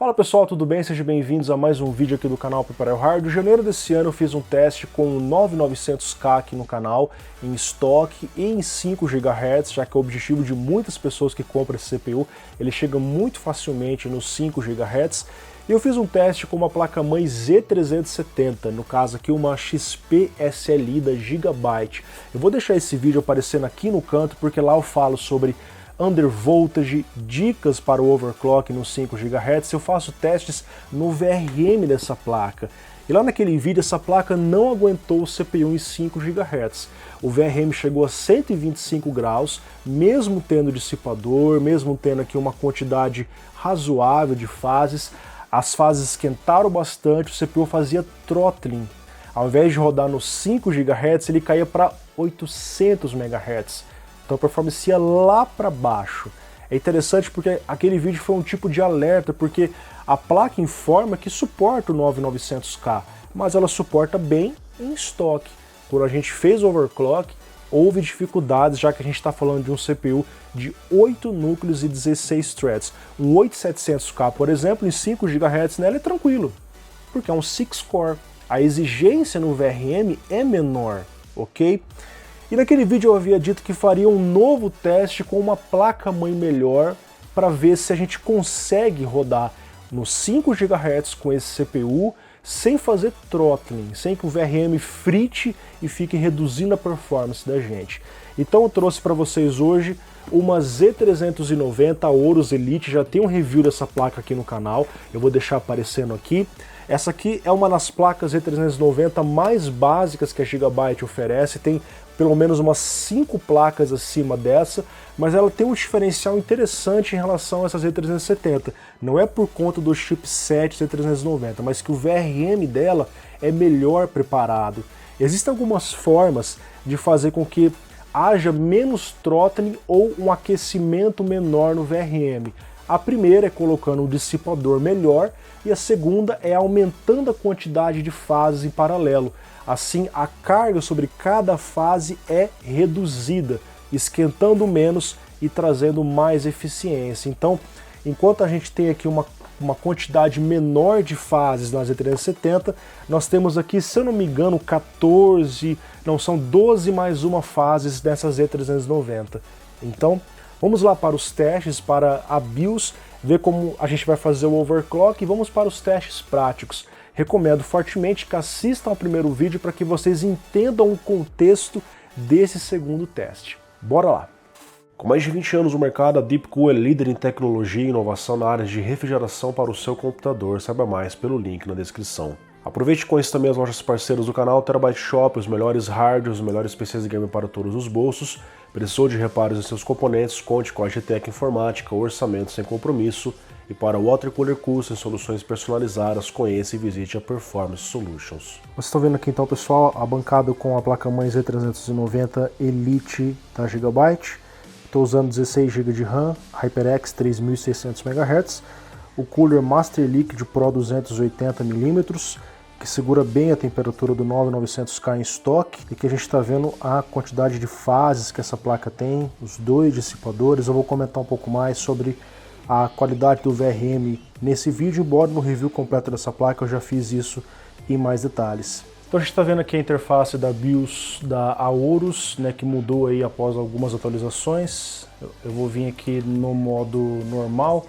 Fala pessoal, tudo bem? Sejam bem-vindos a mais um vídeo aqui do canal Prepare Hard. Em janeiro desse ano eu fiz um teste com o 9900K aqui no canal, em estoque e em 5 GHz, já que é o objetivo de muitas pessoas que compram esse CPU, ele chega muito facilmente nos 5 GHz. E eu fiz um teste com uma placa-mãe Z370, no caso aqui uma XP SLI da Gigabyte. Eu vou deixar esse vídeo aparecendo aqui no canto, porque lá eu falo sobre undervoltage, dicas para o overclock nos 5 GHz, eu faço testes no VRM dessa placa. E lá naquele vídeo essa placa não aguentou o CPU em 5 GHz. O VRM chegou a 125 graus, mesmo tendo dissipador, mesmo tendo aqui uma quantidade razoável de fases. As fases esquentaram bastante, o CPU fazia throttling. Ao invés de rodar nos 5 GHz, ele caía para 800 MHz. Então a performance ia lá para baixo. É interessante porque aquele vídeo foi um tipo de alerta, porque a placa informa que suporta o 9900K, mas ela suporta bem em estoque. Quando a gente fez overclock, houve dificuldades, já que a gente está falando de um CPU de 8 núcleos e 16 threads. Um 8700K, por exemplo, em 5 GHz nela é tranquilo, porque é um 6-core. A exigência no VRM é menor, ok? E naquele vídeo eu havia dito que faria um novo teste com uma placa-mãe melhor para ver se a gente consegue rodar nos 5 GHz com esse CPU sem fazer throttling, sem que o VRM frite e fique reduzindo a performance da gente. Então eu trouxe para vocês hoje uma Z390 Aorus Elite, já tem um review dessa placa aqui no canal, eu vou deixar aparecendo aqui. Essa aqui é uma das placas Z390 mais básicas que a Gigabyte oferece, tem pelo menos umas 5 placas acima dessa, mas ela tem um diferencial interessante em relação a essa Z370. Não é por conta do chipset Z390, mas que o VRM dela é melhor preparado. Existem algumas formas de fazer com que haja menos throttling ou um aquecimento menor no VRM. A primeira é colocando um dissipador melhor e a segunda é aumentando a quantidade de fases em paralelo. Assim, a carga sobre cada fase é reduzida, esquentando menos e trazendo mais eficiência. Então, enquanto a gente tem aqui uma quantidade menor de fases na Z370, nós temos aqui, se eu não me engano, 12 mais uma fases nessa Z390. Então, vamos lá para os testes, para a BIOS, ver como a gente vai fazer o overclock e vamos para os testes práticos. Recomendo fortemente que assistam ao primeiro vídeo para que vocês entendam o contexto desse segundo teste. Bora lá! Com mais de 20 anos no mercado, a Deepcool é líder em tecnologia e inovação na área de refrigeração para o seu computador. Saiba mais pelo link na descrição. Aproveite com isso também as lojas parceiras do canal, Terabyte Shop, os melhores hardware, os melhores PCs de game para todos os bolsos. Precisou de reparos em seus componentes? Conte com a GTEC Informática, orçamento sem compromisso. E para Water Cooler Custom, soluções personalizadas, conheça e visite a Performance Solutions. Vocês estão vendo aqui então, pessoal, a bancada com a placa-mãe Z390 Elite da Gigabyte. Estou usando 16 GB de RAM, HyperX 3600 MHz. O cooler Master Liquid Pro 280mm, que segura bem a temperatura do 9900K em estoque, e que a gente está vendo a quantidade de fases que essa placa tem, os 2 dissipadores. Eu vou comentar um pouco mais sobre a qualidade do VRM nesse vídeo, embora no review completo dessa placa eu já fiz isso em mais detalhes. Então a gente está vendo aqui a interface da BIOS da Aorus, né, que mudou aí após algumas atualizações. Eu vou vir aqui no modo normal.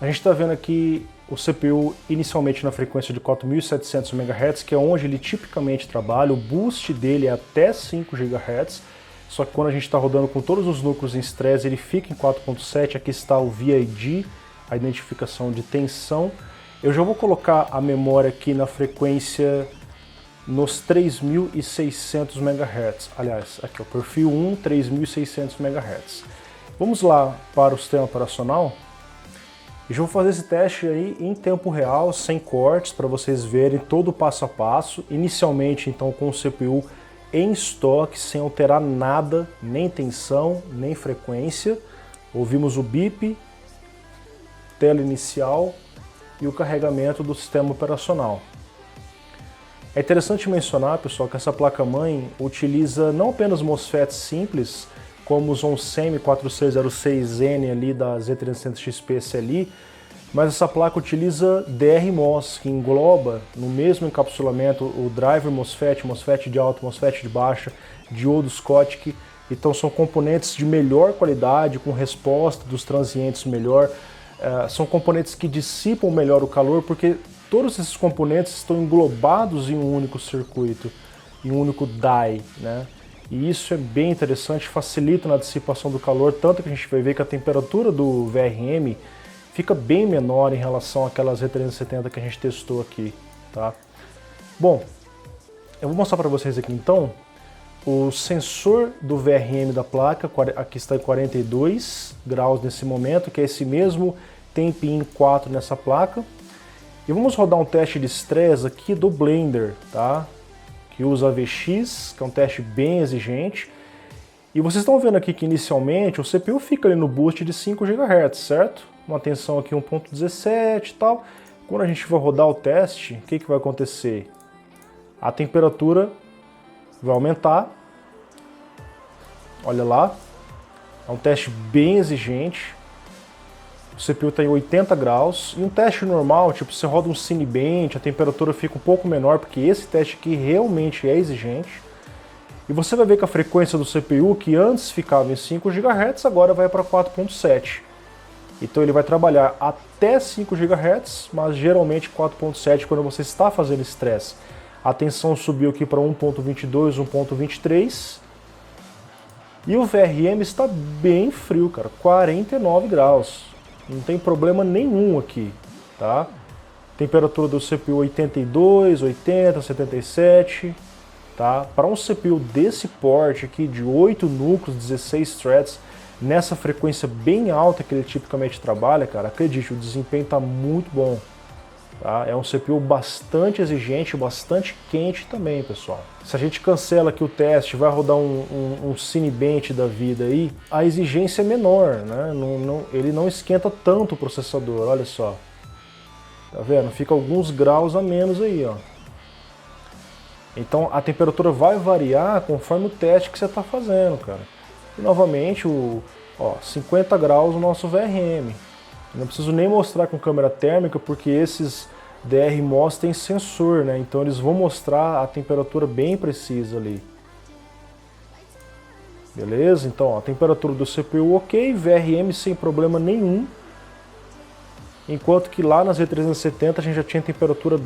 A gente está vendo aqui o CPU inicialmente na frequência de 4700 MHz, que é onde ele tipicamente trabalha. O boost dele é até 5 GHz, só que quando a gente está rodando com todos os núcleos em estresse, ele fica em 4.7. Aqui está o VID, a identificação de tensão. Eu já vou colocar a memória aqui na frequência nos 3600 MHz. Aliás, aqui é o perfil 1, 3600 MHz. Vamos lá para o sistema operacional. E já vou fazer esse teste aí em tempo real, sem cortes, para vocês verem todo o passo a passo. Inicialmente, então, com o CPU em estoque, sem alterar nada, nem tensão, nem frequência. Ouvimos o bip, tela inicial e o carregamento do sistema operacional. É interessante mencionar, pessoal, que essa placa-mãe utiliza não apenas MOSFETs simples, como os OnSemi 4606N ali da Z300 XP SLI, mas essa placa utiliza DRMOS, que engloba no mesmo encapsulamento o driver MOSFET, MOSFET de alta, MOSFET de baixa, diodo Schottky. Então são componentes de melhor qualidade, com resposta dos transientes melhor. São componentes que dissipam melhor o calor, porque todos esses componentes estão englobados em um único circuito, em um único die, né? E isso é bem interessante, facilita na dissipação do calor, tanto que a gente vai ver que a temperatura do VRM fica bem menor em relação àquelas R370 que a gente testou aqui, tá? Bom, eu vou mostrar para vocês aqui então o sensor do VRM da placa. Aqui está em 42 graus nesse momento, que é esse mesmo tempinho 4 nessa placa. E vamos rodar um teste de estresse aqui do Blender, tá? Que usa AVX, que é um teste bem exigente. E vocês estão vendo aqui que inicialmente o CPU fica ali no boost de 5 GHz, certo? Uma tensão aqui 1.17 e tal. Quando a gente for rodar o teste, o que vai acontecer? A temperatura vai aumentar. Olha lá. É um teste bem exigente. O CPU está em 80 graus. E um teste normal, tipo, você roda um Cinebench, a temperatura fica um pouco menor, porque esse teste aqui realmente é exigente. E você vai ver que a frequência do CPU, que antes ficava em 5 GHz, agora vai para 4.7. Então ele vai trabalhar até 5 GHz, mas geralmente 4.7 quando você está fazendo estresse. A tensão subiu aqui para 1.22, 1.23. E o VRM está bem frio, cara, 49 graus. Não tem problema nenhum aqui, tá? Temperatura do CPU 82, 80, 77, tá? Para um CPU desse porte aqui, de 8 núcleos, 16 threads, nessa frequência bem alta que ele tipicamente trabalha, cara, acredite, o desempenho está muito bom. Tá? É um CPU bastante exigente, bastante quente também, pessoal. Se a gente cancela aqui o teste, vai rodar um Cinebench da vida aí, a exigência é menor, né? Ele não esquenta tanto o processador, olha só. Tá vendo? Fica alguns graus a menos aí, ó. Então a temperatura vai variar conforme o teste que você está fazendo, cara. E novamente, 50 graus o nosso VRM. Não preciso nem mostrar com câmera térmica, porque esses DRMOS têm sensor, né? Então eles vão mostrar a temperatura bem precisa ali. Beleza? Então, ó, a temperatura do CPU ok, VRM sem problema nenhum. Enquanto que lá nas Z370 a gente já tinha temperatura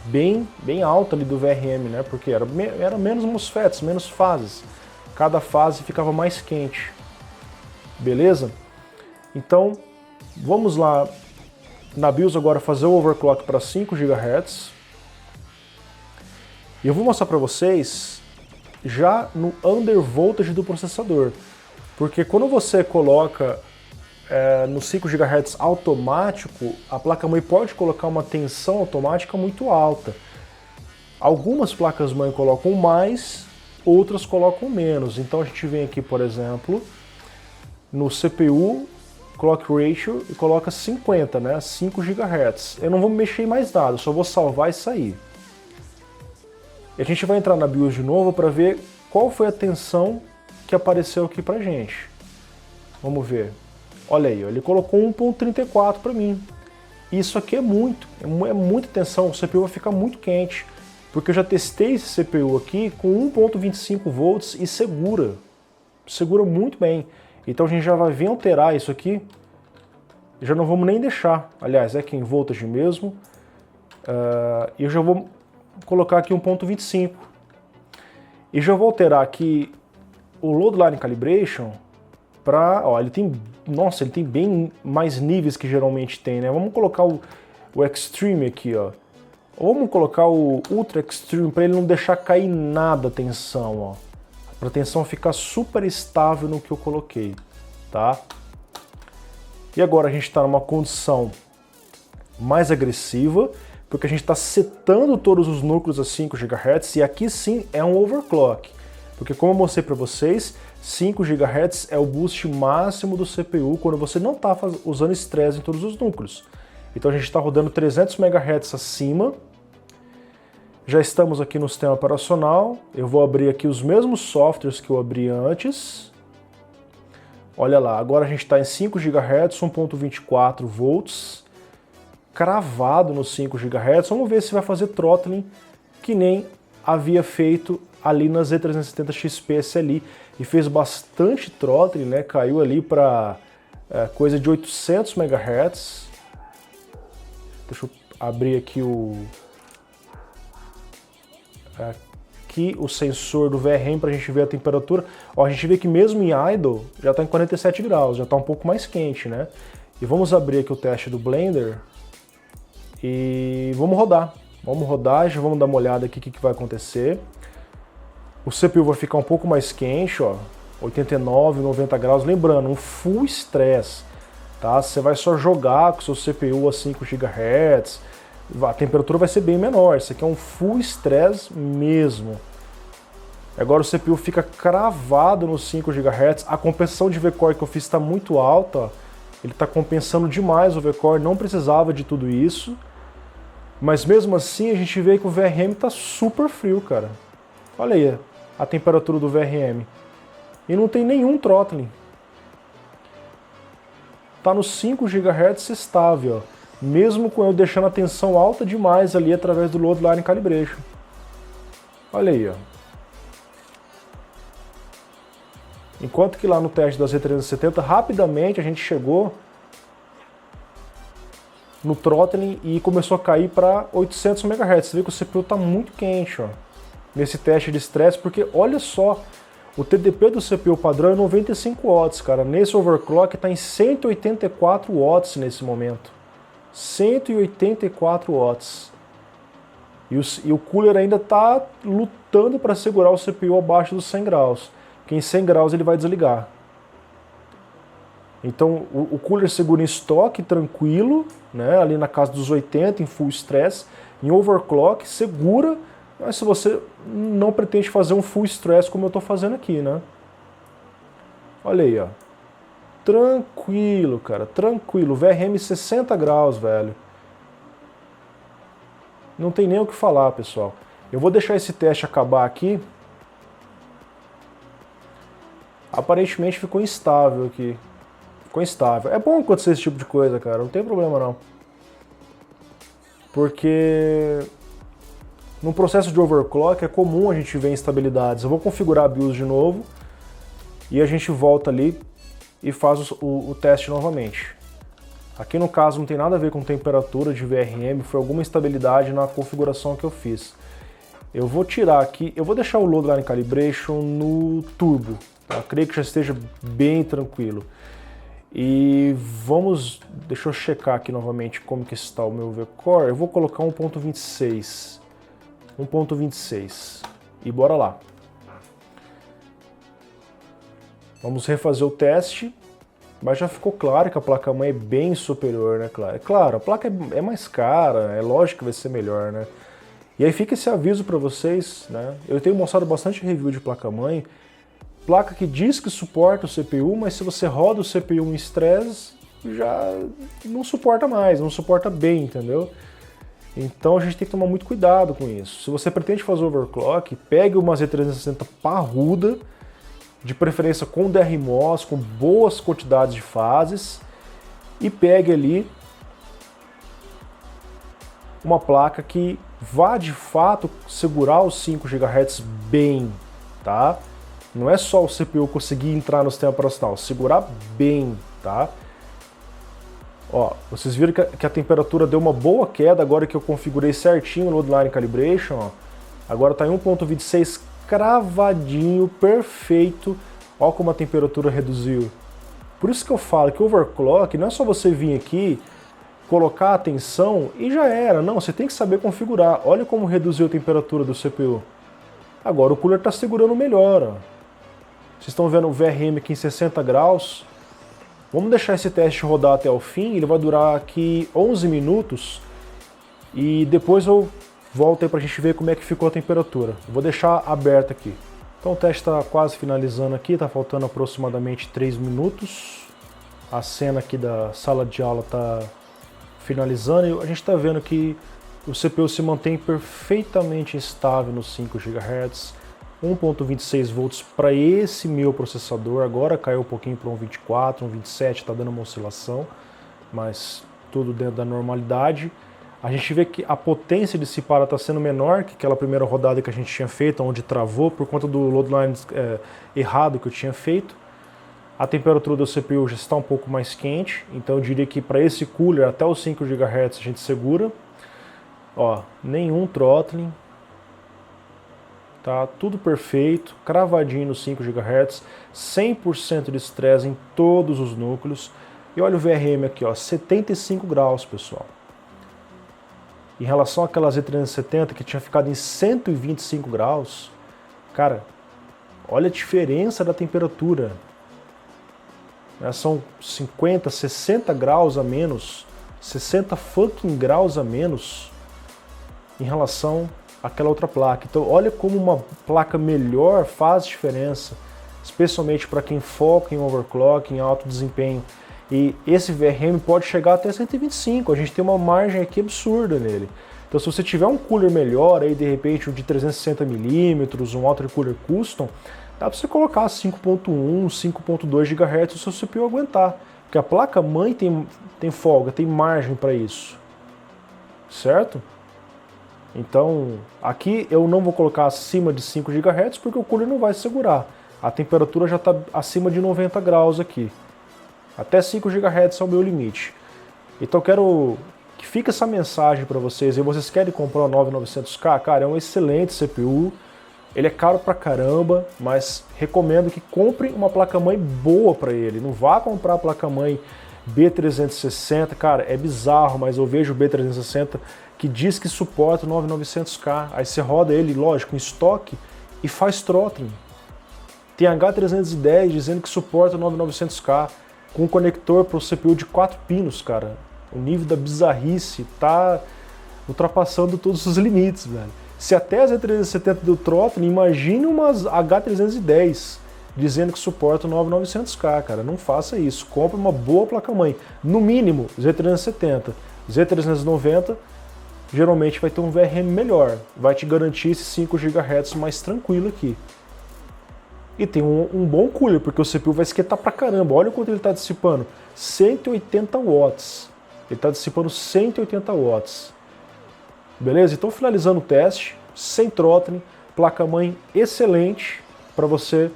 bem alta ali do VRM, né? Porque era menos MOSFETs, menos fases. Cada fase ficava mais quente. Beleza? Então, vamos lá na BIOS agora fazer o overclock para 5 GHz. E eu vou mostrar para vocês já no undervoltage do processador. Porque quando você coloca no 5 GHz automático, a placa-mãe pode colocar uma tensão automática muito alta. Algumas placas-mãe colocam mais, outras colocam menos. Então a gente vem aqui, por exemplo, no CPU, clock ratio, e coloca 50, né? 5 GHz. Eu não vou mexer em mais nada, só vou salvar e sair. E a gente vai entrar na BIOS de novo para ver qual foi a tensão que apareceu aqui pra gente. Vamos ver. Olha aí, ele colocou 1.34 para mim. Isso aqui é muita tensão, o CPU vai ficar muito quente. Porque eu já testei esse CPU aqui com 1.25 volts e segura muito bem. Então a gente já vai vir alterar isso aqui, já não vamos nem deixar, aliás, é aqui em voltage mesmo, e eu já vou colocar aqui 1.25. E já vou alterar aqui o Load Line Calibration para, ó, ele tem bem mais níveis que geralmente tem, né? Vamos colocar o Extreme aqui, ó. Ou vamos colocar o Ultra Extreme para ele não deixar cair nada a tensão, ó. Para a tensão ficar super estável no que eu coloquei, tá? E agora a gente está numa condição mais agressiva, porque a gente está setando todos os núcleos a 5 GHz, e aqui sim é um overclock. Porque como eu mostrei para vocês, 5 GHz é o boost máximo do CPU quando você não está usando estresse em todos os núcleos. Então a gente está rodando 300 MHz acima. Já estamos aqui no sistema operacional. Eu vou abrir aqui os mesmos softwares que eu abri antes. Olha lá, agora a gente está em 5 GHz, 1.24 volts. cravado nos 5 GHz. Vamos ver se vai fazer throttling que nem havia feito ali na Z370 XP SLI. E fez bastante throttling, né? Caiu ali para coisa de 800 MHz. Deixa eu abrir aqui o sensor do VRM para a gente ver a temperatura. Ó, a gente vê que mesmo em idle já está em 47 graus, já está um pouco mais quente, né? E vamos abrir aqui o teste do Blender e vamos rodar. Vamos rodar, já vamos dar uma olhada aqui o que vai acontecer. O CPU vai ficar um pouco mais quente, ó, 89, 90 graus. Lembrando, um full stress, tá? Você vai só jogar com o seu CPU a 5 GHz, a temperatura vai ser bem menor. Isso aqui é um full stress mesmo. Agora o CPU fica cravado nos 5 GHz. A compensação de V-Core que eu fiz está muito alta, ó. Ele está compensando demais o V-Core, não precisava de tudo isso. Mas mesmo assim a gente vê que o VRM está super frio, cara. Olha aí a temperatura do VRM. E não tem nenhum throttling. Tá nos 5 GHz estável, ó. Mesmo com eu deixando a tensão alta demais ali através do Load Line Calibration. Olha aí, ó. Enquanto que lá no teste da Z370, rapidamente a gente chegou no throttling e começou a cair para 800 MHz. Você vê que o CPU está muito quente, ó, nesse teste de estresse, porque olha só, o TDP do CPU padrão é 95 watts, cara. Nesse overclock está em 184 watts nesse momento. 184 watts. E o cooler ainda está lutando para segurar o CPU abaixo dos 100 graus. Que em 100 graus ele vai desligar. Então o cooler segura em estoque, tranquilo, né, ali na casa dos 80, em full stress. Em overclock, segura, mas se você não pretende fazer um full stress como eu estou fazendo aqui, né? Olha aí, ó. Tranquilo, cara, tranquilo. VRM 60 graus, velho. Não tem nem o que falar, pessoal. Eu vou deixar esse teste acabar aqui. Aparentemente ficou instável aqui. Ficou instável. É bom acontecer esse tipo de coisa, cara. Não tem problema, não. Porque no processo de overclock é comum a gente ver instabilidades. Eu vou configurar a BIOS de novo e a gente volta ali e faz o teste novamente. Aqui no caso não tem nada a ver com temperatura de VRM, foi alguma instabilidade na configuração que eu fiz. Eu vou tirar aqui, eu vou deixar o Load Line Calibration no Turbo, tá? Creio que já esteja bem tranquilo. E vamos, deixa eu checar aqui novamente como que está o meu V-Core. Eu vou colocar 1.26. 1.26. E bora lá. Vamos refazer o teste, mas já ficou claro que a placa-mãe é bem superior, né? É claro, a placa é mais cara, é lógico que vai ser melhor, né? E aí fica esse aviso para vocês, né? Eu tenho mostrado bastante review de placa-mãe, placa que diz que suporta o CPU, mas se você roda o CPU em stress, já não suporta mais, não suporta bem, entendeu? Então a gente tem que tomar muito cuidado com isso. Se você pretende fazer overclock, pegue uma Z360 parruda, de preferência com DRMOS, com boas quantidades de fases, e pegue ali uma placa que vá de fato segurar os 5 GHz bem, tá? Não é só o CPU conseguir entrar no sistema operacional, segurar bem, tá? Ó, vocês viram que a temperatura deu uma boa queda agora que eu configurei certinho o Load Line Calibration, ó. Agora tá em 1.26 cravadinho, perfeito. Ó como a temperatura reduziu. Por isso que eu falo que overclock não é só você vir aqui, colocar a tensão e já era. Não, você tem que saber configurar. Olha como reduziu a temperatura do CPU. Agora o cooler está segurando melhor, ó. Vocês estão vendo o VRM aqui em 60 graus. Vamos deixar esse teste rodar até o fim. Ele vai durar aqui 11 minutos. E depois eu volto aí para a gente ver como é que ficou a temperatura. Eu vou deixar aberto aqui. Então o teste está quase finalizando aqui. Está faltando aproximadamente 3 minutos. A cena aqui da sala de aula está finalizando. E a gente está vendo que o CPU se mantém perfeitamente estável nos 5 GHz. 1.26 volts para esse meu processador, agora caiu um pouquinho para um 24, um 27, está dando uma oscilação, mas tudo dentro da normalidade. A gente vê que a potência dissipada está sendo menor que aquela primeira rodada que a gente tinha feito, onde travou por conta do loadline errado que eu tinha feito. A temperatura do CPU já está um pouco mais quente, então eu diria que para esse cooler até os 5 GHz a gente segura. Ó, nenhum throttling, tá tudo perfeito, cravadinho nos 5 GHz, 100% de estresse em todos os núcleos. E olha o VRM aqui, ó, 75 graus, pessoal. Em relação àquela Z370 que tinha ficado em 125 graus, cara, olha a diferença da temperatura. São 50, 60 graus a menos, 60 fucking graus a menos em relação àquela outra placa. Então olha como uma placa melhor faz diferença, especialmente para quem foca em overclock, em alto desempenho. E esse VRM pode chegar até 125, a gente tem uma margem aqui absurda nele. Então se você tiver um cooler melhor, aí de repente um de 360mm, um water cooler custom, dá para você colocar 5.1, 5.2 GHz se o seu CPU aguentar. Porque a placa-mãe tem folga, tem margem para isso. Certo? Então, aqui eu não vou colocar acima de 5 GHz porque o cooler não vai segurar. A temperatura já está acima de 90 graus aqui. Até 5 GHz é o meu limite. Então eu quero que fique essa mensagem para vocês. E vocês querem comprar o 9900K? Cara, é um excelente CPU. Ele é caro pra caramba, mas recomendo que comprem uma placa-mãe boa para ele. Não vá comprar a placa-mãe B360, cara, é bizarro, mas eu vejo o B360 que diz que suporta o 9900K. Aí você roda ele, lógico, em estoque e faz throttling. Tem H310 dizendo que suporta o 9900K com um conector para o CPU de 4 pinos, cara. O nível da bizarrice tá ultrapassando todos os limites, velho. Se até a Z370 deu throttling, imagine umas H310 dizendo que suporta o 9900K, cara. Não faça isso. Compre uma boa placa-mãe. No mínimo, Z370. Z390 geralmente vai ter um VRM melhor. Vai te garantir esses 5 GHz mais tranquilo aqui. E tem um bom cooler, porque o CPU vai esquentar pra caramba. Olha o quanto ele está dissipando. 180 watts. Ele está dissipando 180 watts. Beleza? Então finalizando o teste, sem throttling, placa-mãe excelente para você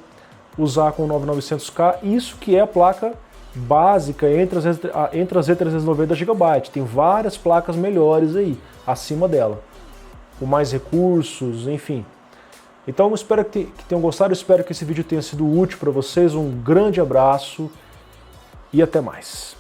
usar com o 9900K. Isso que é a placa básica entre as Z390 GB. Tem várias placas melhores aí, acima dela. Com mais recursos, enfim. Então eu espero que tenham gostado, eu espero que esse vídeo tenha sido útil para vocês. Um grande abraço e até mais.